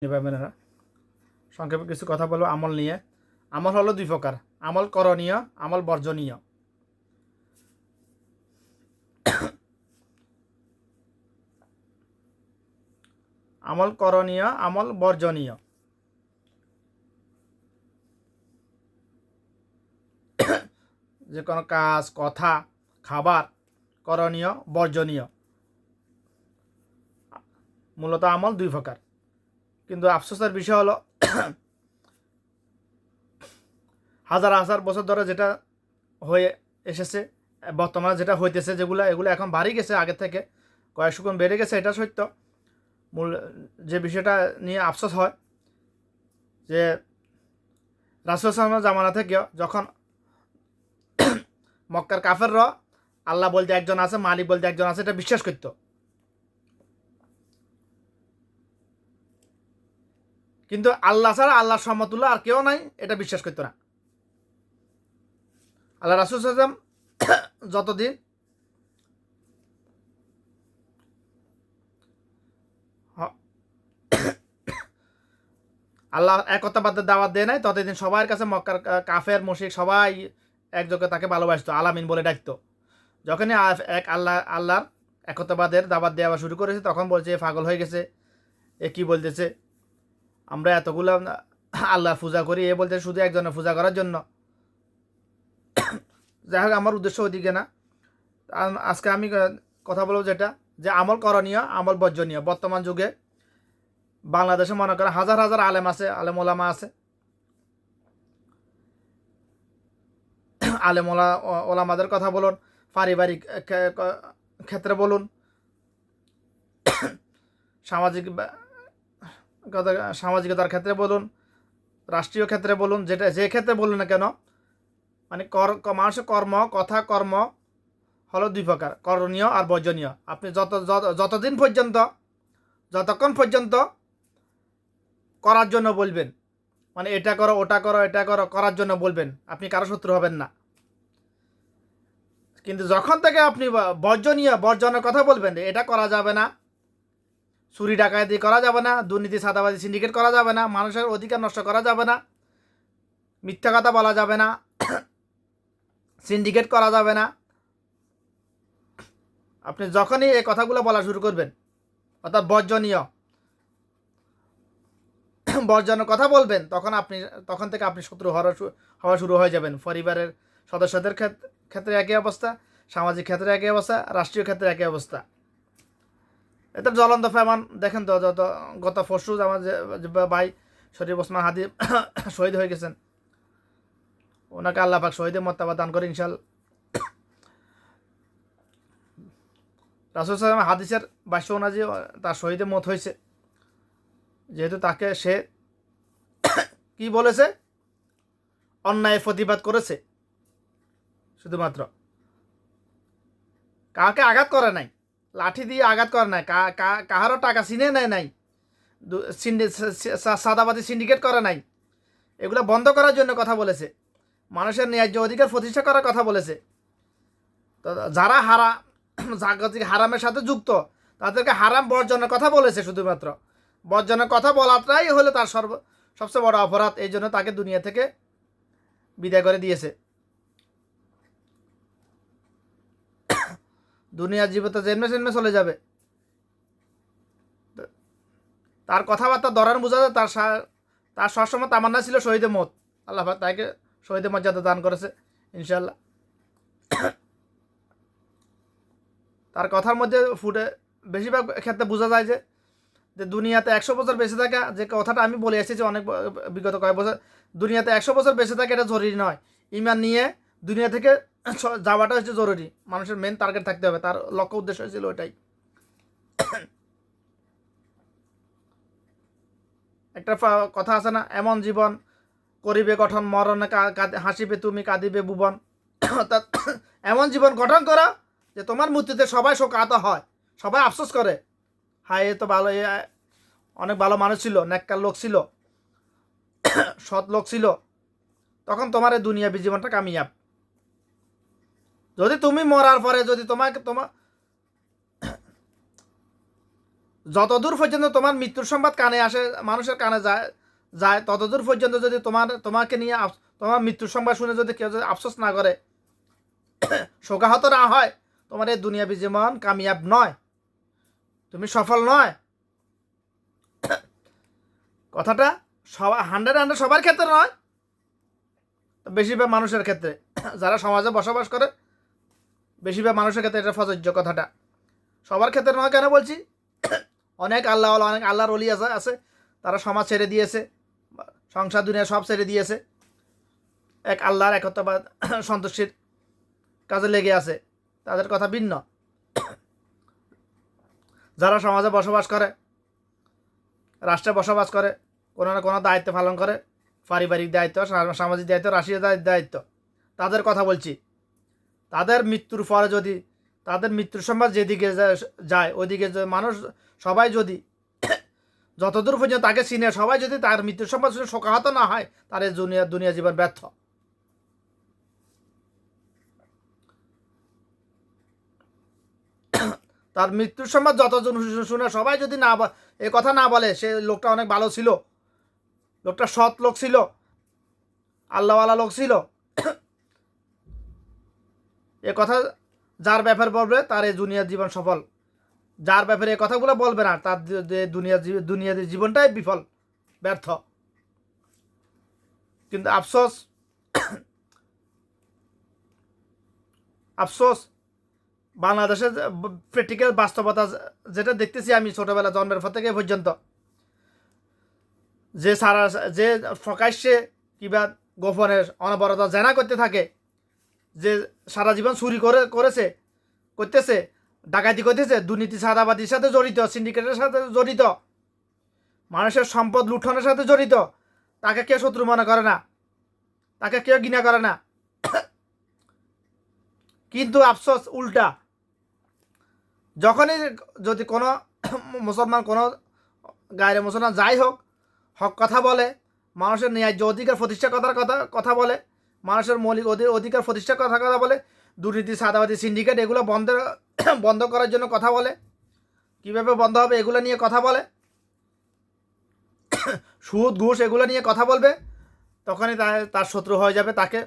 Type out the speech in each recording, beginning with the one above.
ভাই-বোনেরা, সংক্ষেপে কিছু কথা বলবো আমল নিয়ে। আমল হলো দুই প্রকার, আমল করণীয়, আমল বর্জনীয়। আমল করণীয়, আমল বর্জনীয়। যে কোনো কাজ, কথা, খাবার করণীয়, বর্জনীয়। মূলত আমল দুই প্রকার, কিন্তু আফসোসের বিষয় হলো হাজার হাজার বছর ধরে যেটা হয়ে এসেছে, বর্তমানে যেটা হইতেছে, এগুলো এখন বাড়ি গেছে, আগের থেকে কয়েকশো গুণ বেড়ে গেছে, এটা সত্য। মূল যে বিষয়টা নিয়ে আফসোস হয় যে রাসূল সাল্লাল্লাহু জামানা থেকে যখন মক্কার কাফেররা আল্লাহ বলতে একজন আছে, মালিক বলতে একজন আছে, এটা বিশ্বাস করত। কিন্তু আল্লাহ ছাড়া, আল্লাহর সমতুল্য আর কেউ নাই, এটা বিশ্বাস করতো না। আল্লাহ রাসূল সাল্লাল্লাহু যতদিন আল্লাহ একতাবাদের দাওয়াত দেয় নাই, ততদিন সবার কাছে মক্কার কাফের মুশরিক সবাই একযোগে তাকে ভালোবাসতো, আলামিন বলে ডাকতো। যখনই এক আল্লাহর একতাবাদের দাওয়াত দেওয়া শুরু করেছে, তখন বলছে পাগল হয়ে গেছে, এ কি বলতেছে, আমরা এতগুলো আল্লাহর পূজা করি, এ বলতে শুধু একজনের পূজা করার জন্য। যাই হোক, আমার উদ্দেশ্য ওইদিকে না। আজকে আমি কথা বলবো যেটা, যে আমল করণীয়, আমল বর্জনীয়। বর্তমান যুগে বাংলাদেশে মনে করেন হাজার হাজার আলেম আছে, আলেম ওলামা আছে। আলেম ওলামাদের কথা বলুন, পারিবারিক ক্ষেত্রে বলুন, সামাজিক সামাজিকতার ক্ষেত্রে বলুন, রাষ্ট্রীয় ক্ষেত্রে বলুন, যে ক্ষেত্রে বলুন না কেন, মানে মানুষের কর্ম হলো দুই প্রকার, করণীয় আর বর্জনীয়। আপনি যতদিন পর্যন্ত, যতক্ষণ পর্যন্ত করার জন্য বলবেন, মানে এটা করো, ওটা করো, এটা করো, করার জন্য বলবেন, আপনি কারো শত্রু হবেন না। কিন্তু যখন থেকে আপনি বর্জনের কথা বলবেন, এটা করা যাবে না, চুরি ডাকাতি করা যাবে না, দুর্নীতি সাদাবাজি সিন্ডিকেট করা যাবে না, মানুষের অধিকার নষ্ট করা যাবে না, মিথ্যা কথা বলা যাবে না, সিন্ডিকেট করা যাবে না, আপনি যখনই এই কথাগুলো বলা শুরু করবেন, অর্থাৎ বর্জনের কথা বলবেন, তখন থেকে আপনি শত্রু হওয়া শুরু হয়ে যাবেন। পরিবারের সদস্যদের ক্ষেত্রে একই অবস্থা, সামাজিক ক্ষেত্রে একই অবস্থা, রাষ্ট্রীয় ক্ষেত্রে একই অবস্থা। এটা জ্বলন্ত ফেমান। দেখেন তো, গত পরশু আমার যে ভাই শরীফ ওসমান হাদি শহীদ হয়ে গেছেন, ওনাকে আল্লাহ পাক শহীদের মর্যাদা দান করে ইনশাআল্লাহ। রাসূল সাল্লাল্লাহু আলাইহি ওয়াসাল্লাম হাদিসের ভাষ্য অনুযায়ী তার শহীদের মত হয়েছে, যেহেতু তাকে সে কি বলেছে, অন্যায় প্রতিবাদ করেছে, শুধুমাত্র কাউকে আঘাত করে নাই, লাঠি দিয়ে আঘাত করে নাই, কাহারও টাকা ছিনে নেয় নাই, সাদাবাদী সিন্ডিকেট করে নাই। এগুলো বন্ধ করার জন্য কথা বলেছে, মানুষের ন্যায্য অধিকার প্রতিষ্ঠা করার কথা বলেছে। তো যারা জাগতিক হারামের সাথে যুক্ত, তাদেরকে হারাম বর্জনের কথা বলেছে। শুধুমাত্র বর্জনের কথা বলাটাই হলো তার সবচেয়ে বড় অপরাধ। এই জন্য তাকে দুনিয়া থেকে বিদায় করে দিয়েছে। দুনিয়ার জীবিত জেন্মে চলে যাবে। তার কথাবার্তা ধরার বোঝা যায়, তার সবসময় তামান্না ছিল শহীদের মত। আল্লাহ তাকে শহীদের মর্যাদা দান করেছে ইনশাল্লাহ। তার কথার মধ্যে বেশিরভাগ ক্ষেত্রে বোঝা যায় যে দুনিয়াতে 100 বছর বেঁচে থাকা, যে কথাটা আমি বলে এসেছি অনেক বিগত কয়েক বছর, দুনিয়াতে 100 বছর বেঁচে থাকা এটা জরুরি নয়। ইমান নিয়ে দুনিয়া থেকে যাওয়াটা হচ্ছে জরুরি। মানুষের মেন টার্গেট থাকতে হবে, তার লক্ষ্য উদ্দেশ্য ছিল ওইটাই। একটা কথা আছে না, এমন জীবন করিবে গঠন, মরণে হাসিবে তুমি, কাঁদিবে ভুবন। অর্থাৎ এমন জীবন গঠন করা যে তোমার মৃত্যুতে সবাই শোকাহত হয়, সবাই আফসোস করে, হায় এ তো ভালো, অনেক ভালো মানুষ ছিল, নেককার লোক ছিল, সৎ লোক ছিল, তখন তোমার এই দুনিয়াবী জীবনটা কামিয়াব। যদি তুমি মরার পরে যদি তোমার যতদূর পর্যন্ত তোমার মৃত্যুর সংবাদ কানে আসে, মানুষের কানে যায় যায় ততদূর পর্যন্ত যদি তোমাকে নিয়ে তোমার মৃত্যুর সংবাদ শুনে যদি কেউ যদি আফসোস না করে, শোকাহত না হয়, তোমার এই দুনিয়াবী জীবন কামিয়াব নয়, তুমি সফল নয়। কথাটা 100 সবার ক্ষেত্রে নয়, বেশিরভাগ মানুষের ক্ষেত্রে, যারা সমাজে বসবাস করে বেশিরভাগ মানুষের ক্ষেত্রে এটা প্রযোজ্য। কথাটা সবার ক্ষেত্রে নয়। কেন বলছি? অনেক আল্লাহর ওলি আছে, তারা সমাজ ছেড়ে দিয়েছে, সংসার দুনিয়া সব ছেড়ে দিয়েছে, এক আল্লাহর একত্ববাদ সন্তুষ্টির কাজে লেগে আছে, তাদের কথা ভিন্ন। যারা সমাজে বসবাস করে, রাষ্ট্রে বসবাস করে, কোনো না কোনো দায়িত্ব পালন করে, পারিবারিক দায়িত্ব, সামাজিক দায়িত্ব, রাষ্ট্রীয় দায়িত্ব, তাদের কথা বলছি। তাদের মৃত্যুর পরে যদি তাদের মৃত্যুর সংবাদ যেদিকে যায় ওইদিকে মানুষ সবাই যদি যতদূর পর্যন্ত তাকে চিনে সবাই যদি তার মৃত্যুর সংবাদ শুনে শোকাহত না হয়, তার এই দুনিয়া জীবন ব্যর্থ। তার মৃত্যুর সংবাদ যতজন শুনে সবাই যদি না এ কথা না বলে, সে লোকটা অনেক ভালো ছিল, লোকটা সৎ লোক ছিল, আল্লাহওয়ালা লোক ছিল, এ কথা যার ব্যাপারে বলবে তার এই দুনিয়ার জীবন সফল। যার ব্যাপারে এই কথাগুলো বলবে না, তার দুনিয়ার জীবনটাই বিফল, ব্যর্থ। কিন্তু আফসোস আফসোস বাংলাদেশের প্র্যাকটিক্যাল বাস্তবতা যেটা দেখতেছি আমি ছোটবেলা জন্মের পর থেকে পর্যন্ত, যে প্রকাশ্যে কিংবা গোপনে অনবরত জেনা করতে থাকে, যে সারা জীবন চুরি করতেছে, ডাকাতি করতেছে, দুর্নীতি চাঁদাবাদির সাথে জড়িত, সিন্ডিকেটের সাথে জড়িত, মানুষের সম্পদ লুণ্ঠনের সাথে জড়িত, তাকে কেউ শত্রু মনে করে না, তাকে কেউ ঘৃণা করে না। কিন্তু আফসোস উল্টা, যখনই যদি কোনো মুসলমান, কোনো গায়ের মুসলমান যাই হোক, হক কথা বলে, মানুষের ন্যায্য অধিকার প্রতিষ্ঠা করার কথা বলে, মানুষের মৌলিক অধিকার প্রতিষ্ঠা কথা বলে, দুর্নীতি চাঁদাবাদি সিন্ডিকেট এগুলো বন্ধ করার জন্য কথা বলে, কীভাবে বন্ধ হবে এগুলো নিয়ে কথা বলে, সুদ ঘুষ এগুলো নিয়ে কথা বলবে, তখনই তার শত্রু হয়ে যাবে, তাকে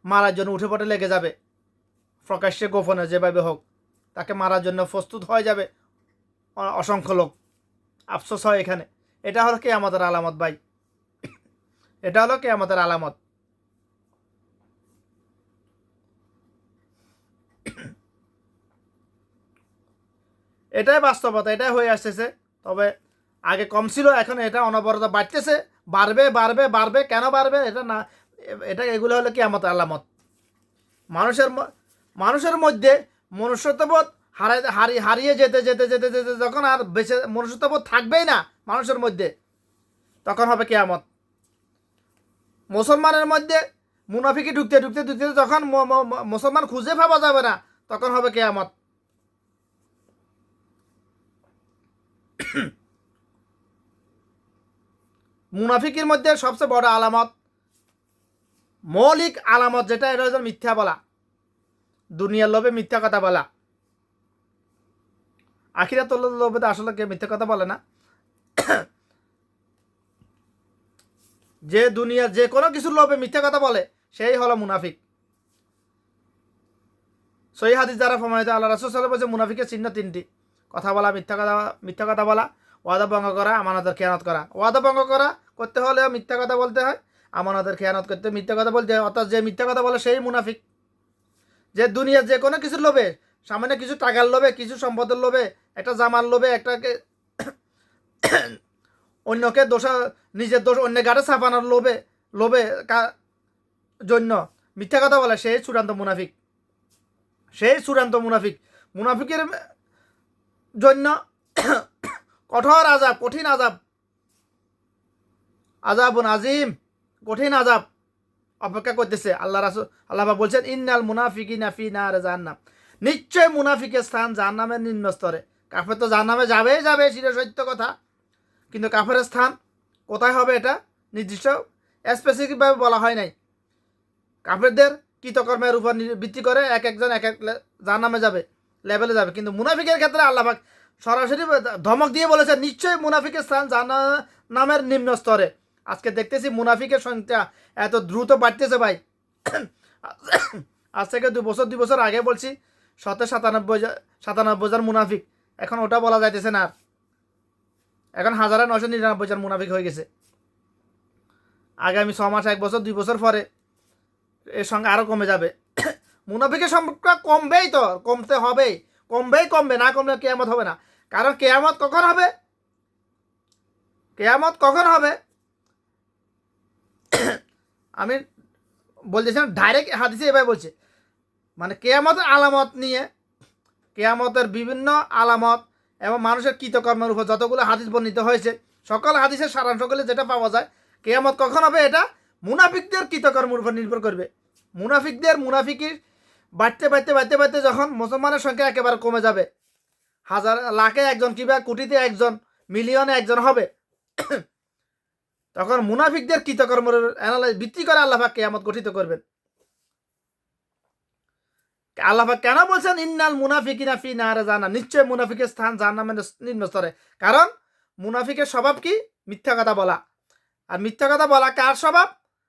মারার জন্য উঠে পড়ে লেগে যাবে, প্রকাশ্যে গোপনে যেভাবে হোক তাকে মারার জন্য প্রস্তুত হয়ে যাবে অসংখ্য লোক। আফসোস হয় এখানে। এটা হলো কিয়ামতের আলামত ভাই, এটা হলো কিয়ামতের আলামত। এটাই বাস্তবতা, এটাই হয়ে আসতেছে। তবে আগে কম ছিল, এখন এটা অনবরত বাড়তেছে, বাড়বে বাড়বে বাড়বে। কেন বাড়বে? এগুলো হলো কিয়ামতের আলামত। মানুষের মধ্যে মনুষ্যত্ববোধ হারিয়ে যেতে যেতে যেতে যেতে যখন আর বেঁচে মনুষ্যত্ববোধ থাকবেই না মানুষের মধ্যে, তখন হবে কিয়ামত। মুসলমানের মধ্যে মুনাফিকি ঢুকতে ঢুকতে ঢুকতে যখন মুসলমান খুঁজে পাওয়া যাবে না, তখন হবে কিয়ামত। মুনাফিকের মধ্যে সবচেয়ে বড় আলামত, মৌলিক আলামত যেটা, এটা হচ্ছে মিথ্যা বলা, দুনিয়ার লোভে মিথ্যা কথা বলা। আখিরাতের লোভে আসলে কেউ মিথ্যা কথা বলে না। যে দুনিয়ার যে কোনো কিছুর লোভে মিথ্যা কথা বলে, সেই হলো মুনাফিক। সহিহ হাদিস দ্বারা প্রমাণিত, আল্লাহ রাসূল সাল্লাল্লাহু আলাইহি ওয়াসাল্লাম বলেছেন মুনাফিকের চিহ্ন 3টি: কথা বলা, মিথ্যা কথা বলা, ওয়াদা ভঙ্গ করা, আমানতের খেয়ানত করা। ওয়াদা ভঙ্গ করতে হলেও মিথ্যা কথা বলতে হয়, আমানতের খেয়ানত করতে মিথ্যা কথা বলতে হয়। অর্থাৎ যে মিথ্যা কথা বলে সেই মুনাফিক। যে দুনিয়ার যে কোনো কিছুর লোভে, সামান্য কিছু টাকার লোভে, কিছু সম্পদের লোভে, একটা জামার লোভে, একটাকে অন্যকে নিজের দোষ অন্য গাড়ে চাপানোর লোভে জন্য মিথ্যা কথা বলে, সেই চূড়ান্ত মুনাফিক। সেই চূড়ান্ত মুনাফিকের জন্য কঠোর আযাব, কঠিন আযাবুন আজিম, কঠিন আযাব অপেক্ষা করতেছে। আল্লাহ বলছেন ইন্নাল মুনাফিকিনা ফি নার জাহান্নাম, নিশ্চয় মুনাফিকের স্থান জাহান্নামের নিম্ন স্তরে। কাফের তো জাহান্নামে যাবে সেটা সত্য কথা, কিন্তু কাফের স্থান কোথায় হবে এটা নির্দিষ্ট স্পেসিফিকভাবে বলা হয় নাই। কাফেরদের কৃতকর্মের উপর ভিত্তি করে একজন এক জাহান্নামে যাবে, লেভেলে যাবে। কিন্তু মুনাফিকের ক্ষেত্রে আল্লাহ পাক সরাসরি ধমক দিয়ে বলেছে নিশ্চয়ই মুনাফিকের স্থান জাহান্নামের নিম্ন স্তরে। আজকে দেখতেছি মুনাফিকের সংখ্যা এত দ্রুত বাড়তেছে ভাই। আজ থেকে 2 বছর আগে বলছি 97,000 মুনাফিক, এখন ওটা বলা যাইতেছে না আর, এখন 1999 জন মুনাফিক হয়ে গেছে। আগামী 6 মাস, 1 বছর, 2 বছর পরে এর সঙ্গে আরও কমে যাবে। মুনাফিকের সংখ্যা কমবেই, তো কমতে হবেই, কমবে, না কমলে কেয়ামত হবে না। কারণ কেয়ামত কখন হবে? আমি বলতেছিলাম ডাইরেক্ট হাদিসে এভাবে বলছে, মানে কেয়ামতের আলামত নিয়ে, কেয়ামতের বিভিন্ন আলামত এবং মানুষের কৃতকর্মের উপর যতগুলো হাদিস বর্ণিত হয়েছে, সকল হাদিসের সারাংশগুলো যেটা পাওয়া যায়, কেয়ামত কখন হবে এটা মুনাফিকদের কৃতকর্মের উপর নির্ভর করবে। মুনাফিকির বাড়তে যখন মুসলমানের সংখ্যা একেবারে কমে যাবে, লাখে একজন কিংবা কোটিতে একজন, মিলিয়নে একজন হবে, তখন মুনাফিকদের কৃতকর্মের অ্যানালাইজ ভিত্তি করে আল্লাহ পাক কিয়ামত গঠিত করবেন। আল্লাহ পাক কেন বলছেন ইন্নাল মুনাফিকিনা ফি নারে জাহান্নাম, নিশ্চয় মুনাফিকের স্থান জাহান্নামের নিম্ন স্তরে? কারণ মুনাফিকের স্বভাব কি? মিথ্যা কথা বলা। আর মিথ্যা কথা বলা কার স্বভাব?